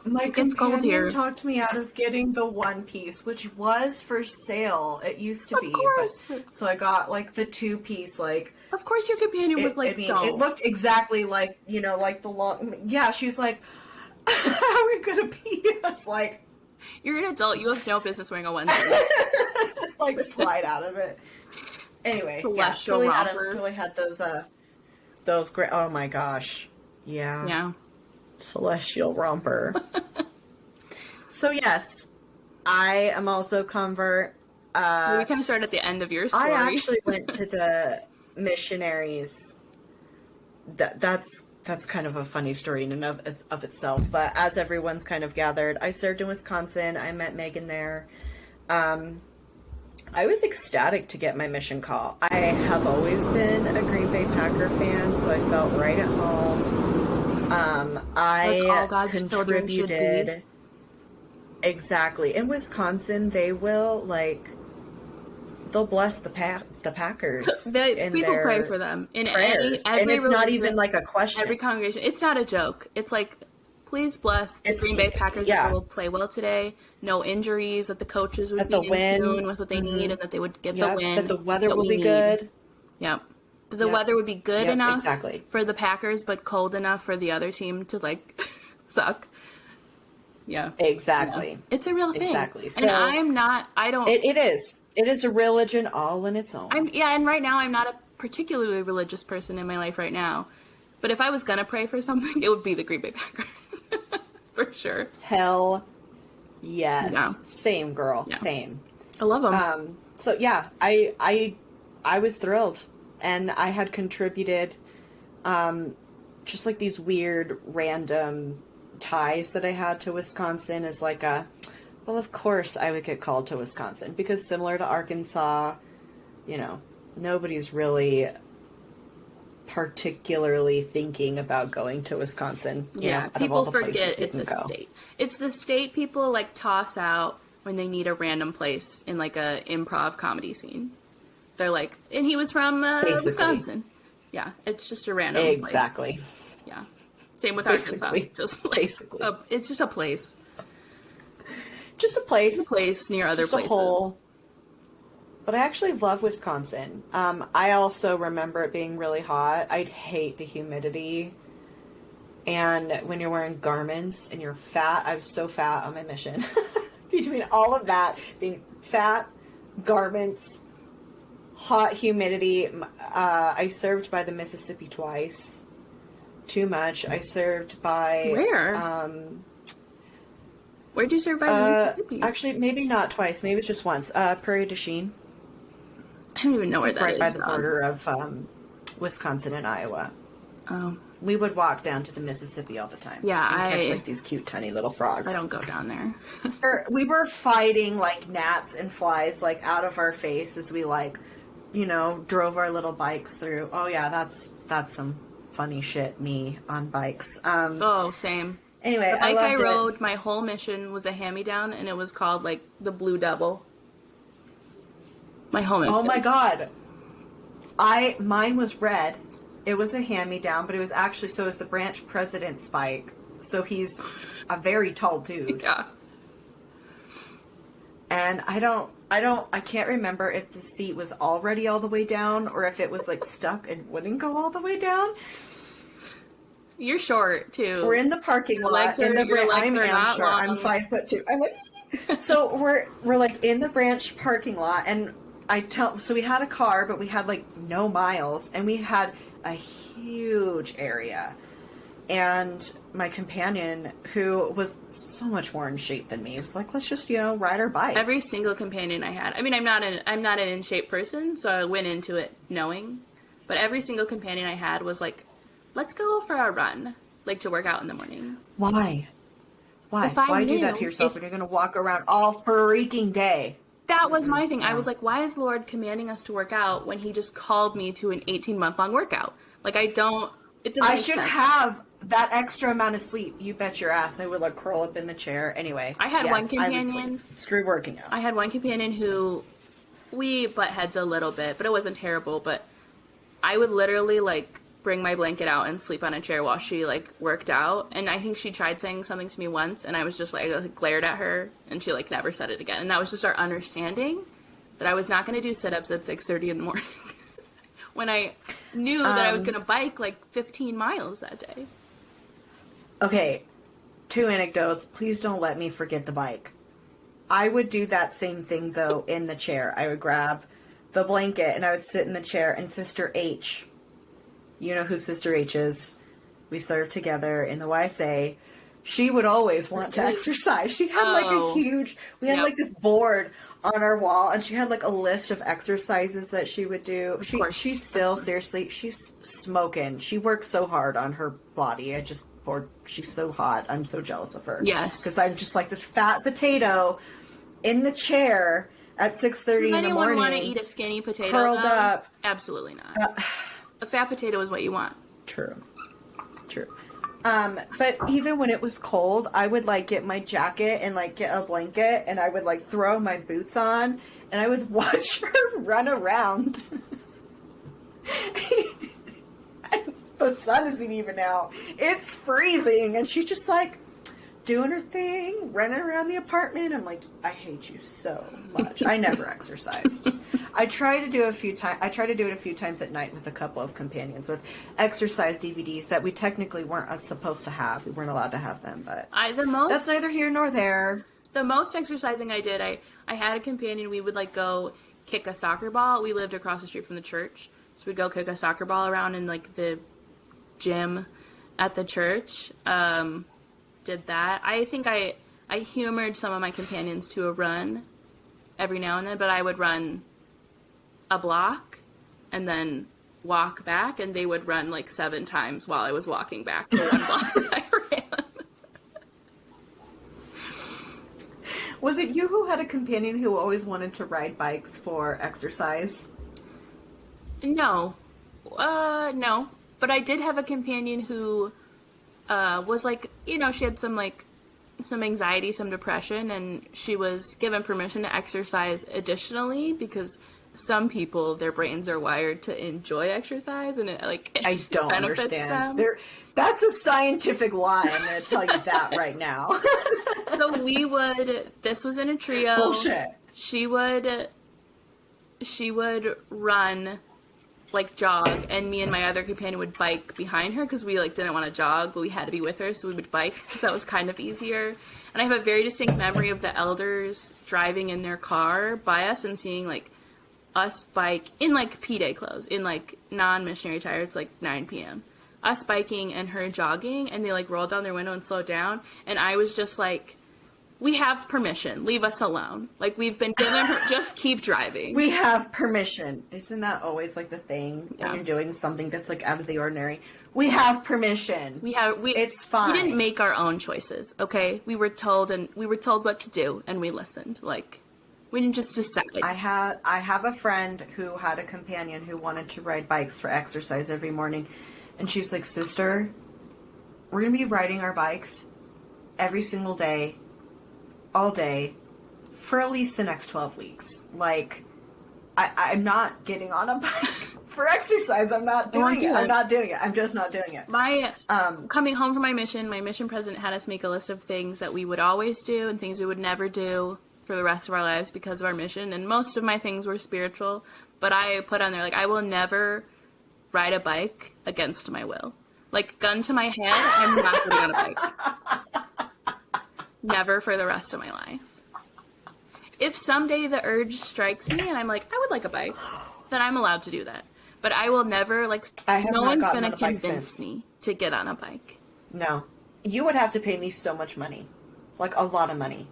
My It's cold here. companion talked me out of getting the one piece, which was for sale. It used to be. Of course. But, so I got like the 2-piece, like. Of course your companion was like, don't. It looked exactly like, like the long. Yeah, she's like, how are we gonna pee? I was like, you're an adult. You have no business wearing a onesie. like slide out of it. Anyway, Celestial romper. Julie had those great. Oh my gosh, yeah. Celestial romper. So yes, I am also convert. We kind of started at the end of your story. I actually went to the missionaries. That's kind of a funny story in and of itself. But as everyone's kind of gathered, I served in Wisconsin. I met Megan there. I was ecstatic to get my mission call. I have always been a Green Bay Packer fan, so I felt right at home. I contributed. Exactly. In Wisconsin, they'll bless the Packers. People pray for them in prayers. And it's not even like a question. Every congregation, it's not a joke. It's like, please bless the Green Bay Packers that will play well today. No injuries, that the coaches would be in tune with what they need, and that they would get the win. That the weather will be good. Yep. The weather would be good enough exactly. for the Packers, but cold enough for the other team to, like, suck. Yeah. Exactly. Yeah. It's a real thing. Exactly. So and I don't... It is. It is a religion all in its own. And right now I'm not a particularly religious person in my life right now. But if I was going to pray for something, it would be the Green Bay Packers. For sure. Hell yes. Yeah. Same, girl. Yeah. Same. I love them. So, yeah, I was thrilled. And I had contributed just like these weird random ties that I had to Wisconsin as like well, of course I would get called to Wisconsin because similar to Arkansas, you know, nobody's really particularly thinking about going to Wisconsin. Yeah, people forget it's a state. It's the state people like toss out when they need a random place in like a improv comedy scene. They're like, and he was from Wisconsin. Yeah, it's just a random place. Exactly. Yeah. Same with Arkansas. Just like, basically. It's just a place. Just a place. A place near other places. A hole. But I actually love Wisconsin. I also remember it being really hot. I'd hate the humidity. And when you're wearing garments and you're fat, I was so fat on my mission. Between all of that, being fat, garments, hot humidity. I served by the Mississippi twice. Too much. I served by... Where? Where'd you serve by the Mississippi? Actually, maybe not twice. Maybe it's just once. Prairie du Chien. I don't even know where that right is. Right by the border of Wisconsin and Iowa. Oh. We would walk down to the Mississippi all the time. Yeah, and catch like these cute, tiny little frogs. I don't go down there. We were fighting like gnats and flies like out of our face as we like, you know, drove our little bikes through. Oh yeah, that's some funny shit. Me on bikes. Oh, same. Anyway, the bike I rode, my whole mission was a hand-me-down, and it was called like the Blue Devil. My whole mission. Oh my god. Mine was red. It was a hand-me-down, but it was actually, so it was the branch president's bike. So he's a very tall dude. Yeah. And I can't remember if the seat was already all the way down or if it was like stuck and wouldn't go all the way down. You're short too. We're in the parking lot. I'm short. I'm 5'2". I'm like, so we're like in the branch parking lot, and so we had a car, but we had like no miles, and we had a huge area. And my companion, who was so much more in shape than me, was like, let's just, you know, ride our bikes. Every single companion I had, I mean, I'm not an in shape person, so I went into it knowing, but every single companion I had was like, let's go for a run, like to work out in the morning. Why? Why do that to yourself when you're going to walk around all freaking day? That was my thing. I was like, why is Lord commanding us to work out when he just called me to an 18-month-long workout? Like, it doesn't I should have that extra amount of sleep. You bet your ass I would like curl up in the chair. Anyway, I had one companion. Screw working out. I had one companion who we butt heads a little bit, but it wasn't terrible. But I would literally like bring my blanket out and sleep on a chair while she like worked out. And I think she tried saying something to me once, and I was just like, I glared at her, and she like never said it again. And that was just our understanding that I was not going to do sit-ups at 6:30 in the morning when I knew that I was going to bike like 15 miles that day. Okay, 2 anecdotes. Please don't let me forget the bike. I would do that same thing though in the chair. I would grab the blanket and I would sit in the chair, and Sister H, you know who Sister H is. We served together in the YSA. She would always want to exercise. She had like a huge, we had like this board on our wall, and she had like a list of exercises that she would do. She's still, seriously, she's smoking. She works so hard on her body. She's so hot. I'm so jealous of her. Yes. Because I'm just like this fat potato in the chair at 6:30 in the morning. Does anyone want to eat a skinny potato? Curled up. Absolutely not. A fat potato is what you want. True. But even when it was cold, I would like get my jacket and like get a blanket, and I would like throw my boots on, and I would watch her run around. The sun isn't even out. It's freezing, and she's just like doing her thing, running around the apartment. I'm like, I hate you so much. I never exercised. I try to do it a few times at night with a couple of companions with exercise DVDs that we technically weren't supposed to have. We weren't allowed to have them, but that's neither here nor there. The most exercising I did, I had a companion. We would like go kick a soccer ball. We lived across the street from the church, so we'd go kick a soccer ball around in like the gym at the church. Did that. I think I humored some of my companions to a run every now and then, but I would run a block and then walk back, and they would run like 7 times while I was walking back the 1 block that I ran. Was it you who had a companion who always wanted to ride bikes for exercise? No. No. But I did have a companion who was like, you know, she had some anxiety, some depression, and she was given permission to exercise additionally because some people, their brains are wired to enjoy exercise, and I don't benefits understand. them. That's a scientific lie. I'm going to tell you that right now. So this was in a trio. Bullshit. She would run, like jog, and me and my other companion would bike behind her because we didn't want to jog, but we had to be with her, so we would bike because that was kind of easier. And I have a very distinct memory of the elders driving in their car by us and seeing us bike in P-Day clothes, in non-missionary attire. It's 9 p.m. Us biking and her jogging, and they rolled down their window and slowed down, and I was just we have permission. Leave us alone. We've been given just keep driving. We have permission. Isn't that always the thing Yeah. when you're doing something that's out of the ordinary? We have permission. It's fine. We didn't make our own choices, okay? We were told what to do, and we listened. We didn't just decide. I have a friend who had a companion who wanted to ride bikes for exercise every morning, and she's like, "Sister, we're gonna be riding our bikes every single day, all day, for at least the next 12 weeks. I'm not getting on a bike for exercise. I'm not doing it. I'm not doing it. I'm just not doing it." Coming home from my mission president had us make a list of things that we would always do and things we would never do for the rest of our lives because of our mission. And most of my things were spiritual, but I put on there, I will never ride a bike against my will. Gun to my head, I'm not getting on a bike. Never for the rest of my life. If someday the urge strikes me and I'm I would like a bike, then I'm allowed to do that. But I will never, no one's going to convince me to get on a bike. No. You would have to pay me so much money. A lot of money.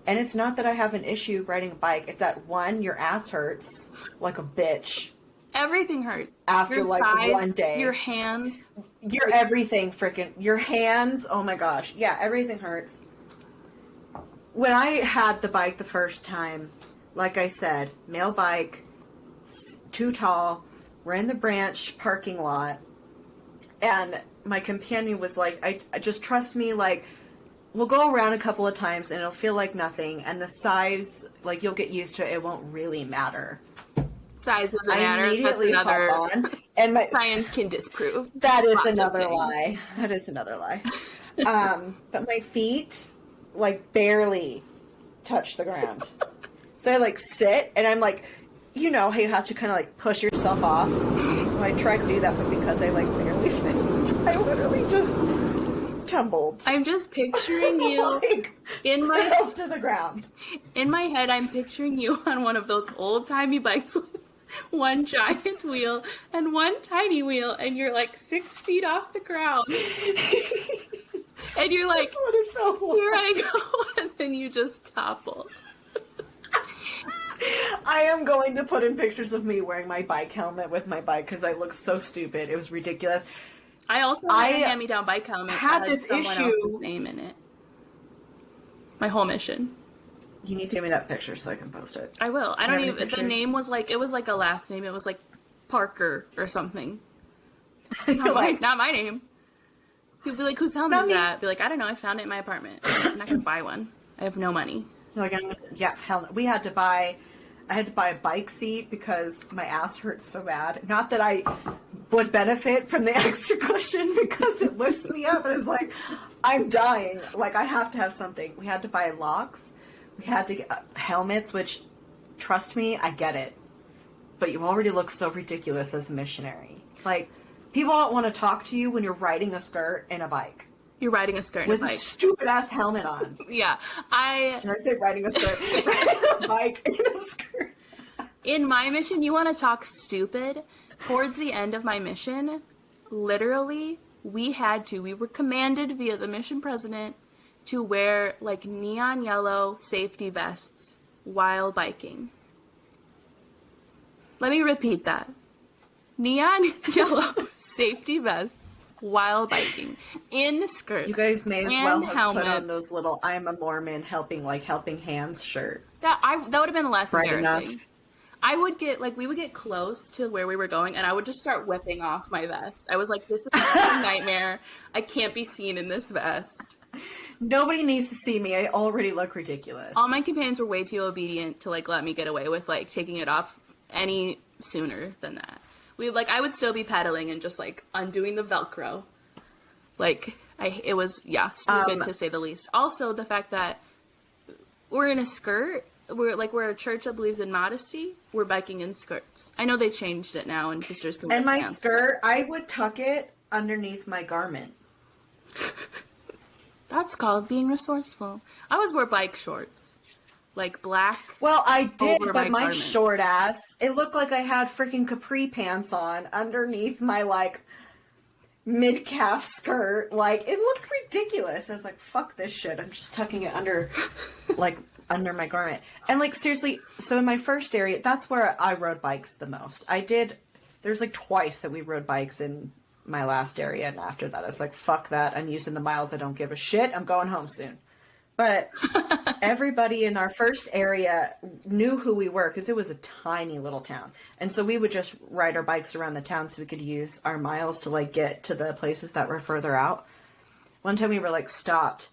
And it's not that I have an issue riding a bike. It's that, one, your ass hurts like a bitch. Everything hurts. After your thighs, 1 day. Your hands. Your everything freaking. Your hands. Oh my gosh. Yeah, everything hurts. When I had the bike the first time, like I said, male bike, too tall, we're in the branch parking lot, and my companion was like, I just trust me, we'll go around a couple of times and it'll feel like nothing, and the size, you'll get used to it, it won't really matter. Size doesn't matter. Immediately That's another hop on, and science can disprove. That is another lie. That is another lie. But my feet, barely touch the ground. So I, sit, and I'm you know how you have to kind of, push yourself off. Well, I tried to do that, but because I, barely fit, I literally just tumbled. I'm just picturing you fell to the ground. In my head, I'm picturing you on one of those old-timey bikes with one giant wheel and one tiny wheel, and you're 6 feet off the ground. And you're That's what it felt like. Here I go, and then you just topple. I am going to put in pictures of me wearing my bike helmet with my bike because I look so stupid. It was ridiculous. I also had a hand-me-down bike helmet had that this had someone issue. else's name in it. My whole mission. You need to give me that picture so I can post it. I will. I Do you don't have any even. The pictures? name was it was a last name. It was Parker or something. You're Not my name. He'd be like, "Whose helmet Not is me. that?" Be like, "I don't know. I found it in my apartment. I'm not gonna buy one. I have no money." yeah, hell no. I had to buy a bike seat because my ass hurts so bad. Not that I would benefit from the extra cushion because it lifts me up, and it's I'm dying. I have to have something. We had to buy locks. We had to get helmets, which, trust me, I get it. But you already look so ridiculous as a missionary. People don't want to talk to you when you're riding a skirt and a bike. You're riding a skirt With and a a bike. stupid ass helmet on. Yeah, Can I say riding a skirt? Riding a bike and a skirt. In my mission, you want to talk stupid? Towards the end of my mission, literally, we were commanded via the mission president to wear neon yellow safety vests while biking. Let me repeat that. neon yellow safety vests while biking in skirts. You guys may as and well have helmets. put on those little "I'm a Mormon" helping hands shirt. That would have been less Bright embarrassing. enough. I would get we would get close to where we were going, and I would just start whipping off my vest. I was like, "This is a nightmare. I can't be seen in this vest." Nobody needs to see me. I already look ridiculous. All my companions were way too obedient to let me get away with taking it off any sooner than that. I would still be pedaling and just undoing the Velcro. It was stupid to say the least. Also, the fact that we're in a skirt. We're a church that believes in modesty. We're biking in skirts. I know they changed it now, and sisters can. And my skirt, I would tuck it underneath my garment. That's called being resourceful. I always wore bike shorts, black. Well, I did, over but my garment. short ass, it looked like I had freaking capri pants on underneath my mid-calf skirt. It looked ridiculous. I was like, fuck this shit. I'm just tucking it under under my garment. And seriously, so in my first area, that's where I rode bikes the most. There's twice that we rode bikes in my last area, and after that I was like, fuck that, I'm using the miles, I don't give a shit, I'm going home soon. But everybody in our first area knew who we were because it was a tiny little town. And so we would just ride our bikes around the town so we could use our miles to get to the places that were further out. One time we were stopped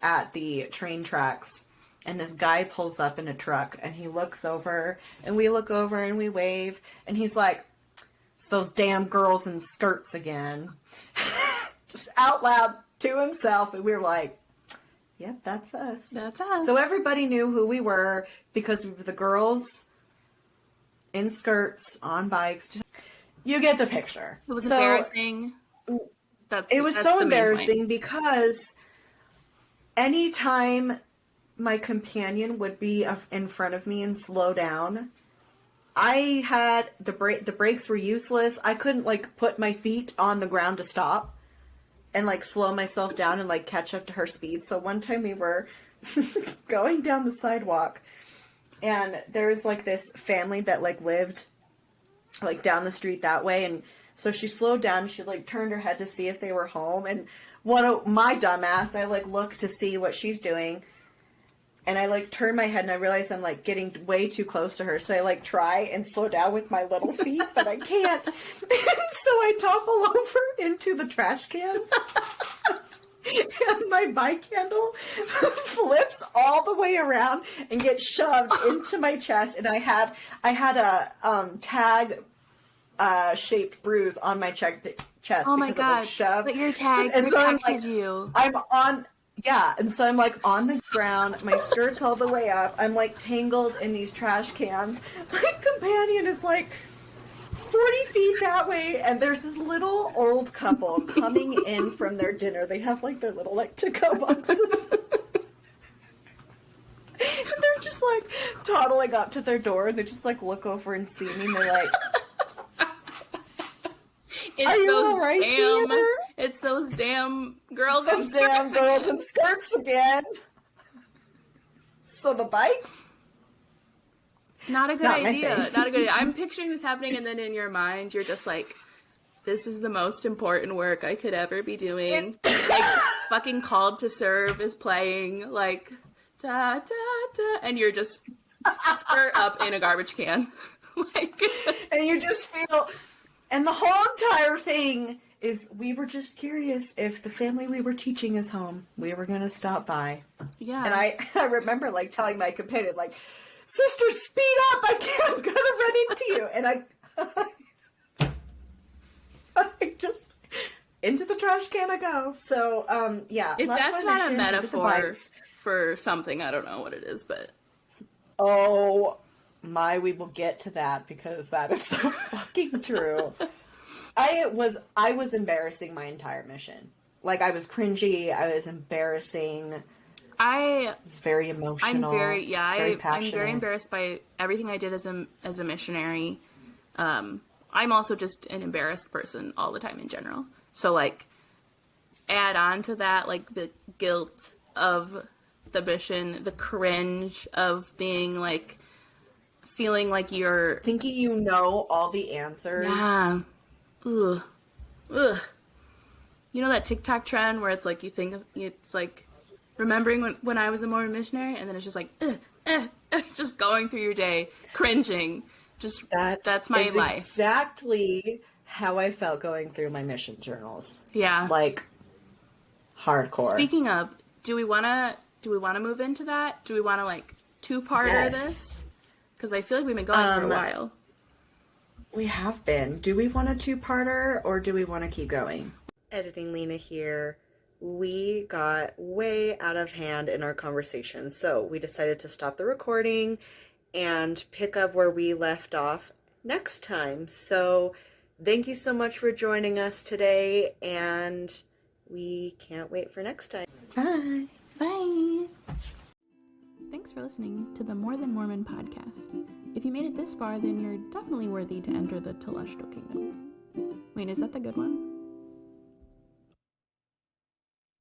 at the train tracks, and this guy pulls up in a truck, and he looks over, and we look over, and we wave, and he's like, "It's those damn girls in skirts again." Just out loud to himself, and we were like, yep, that's us. That's us. So everybody knew who we were because we were the girls in skirts on bikes. You get the picture. It was embarrassing. It was so embarrassing because anytime my companion would be in front of me and slow down, I had the brakes were useless. I couldn't put my feet on the ground to stop and slow myself down and catch up to her speed. So one time we were going down the sidewalk, and there was this family that lived down the street that way, and so she slowed down. She turned her head to see if they were home, and my dumbass, I look to see what she's doing. And I turn my head and I realize I'm getting way too close to her. So I try and slow down with my little feet, but I can't. And so I topple over into the trash cans. And my bike handle flips all the way around and gets shoved into my chest. And I had a tag shaped bruise on my chest. Oh my God. Shoved. But your tag and protected so you. Yeah, and so I'm on the ground, my skirt's all the way up, I'm tangled in these trash cans. My companion is 40 feet that way, and there's this little old couple coming in from their dinner. They have their little to-go boxes. And they're just toddling up to their door, and they just look over and see me, and they're like, Are you alright, dear? It's those damn girls in skirts girls in skirts again. So the bikes? Not a good idea. Not a good idea. I'm picturing this happening, and then in your mind, you're just this is the most important work I could ever be doing. Fucking Called to Serve is playing, da, da, da, and you're just skirt up in a garbage can. And you just feel... And the whole entire thing is we were just curious if the family we were teaching is home. We were going to stop by. Yeah. And I remember telling my companion, sister, speed up. I'm going to run into you. And I just, into the trash can I go. So, yeah. If that's not a metaphor for something, I don't know what it is, but. Oh, we will get to that because that is so fucking true. I was embarrassing my entire mission. I was cringy. I was embarrassing. I was very emotional. I'm very embarrassed by everything I did as a missionary. I'm also just an embarrassed person all the time in general. So add on to that the guilt of the mission, the cringe of being feeling like you're... Thinking you know all the answers. Yeah. Ugh. Ugh. You know that TikTok trend where it's like you think it's like remembering when I was a Mormon missionary, and then it's just like just going through your day cringing. Just that's my life. Exactly how I felt going through my mission journals. Yeah. Like hardcore. Speaking of, do we want to move into that? Do we want to like two-parter this? Because I feel like we've been going for a while. We have been. Do we want a two-parter or do we want to keep going? Editing Lena here. We got way out of hand in our conversation, so we decided to stop the recording and pick up where we left off next time. So thank you so much for joining us today, and we can't wait for next time. Bye. Bye. Thanks for listening to the More Than Mormon podcast. If you made it this far, then you're definitely worthy to enter the Teleshto Kingdom. Wait, is that the good one?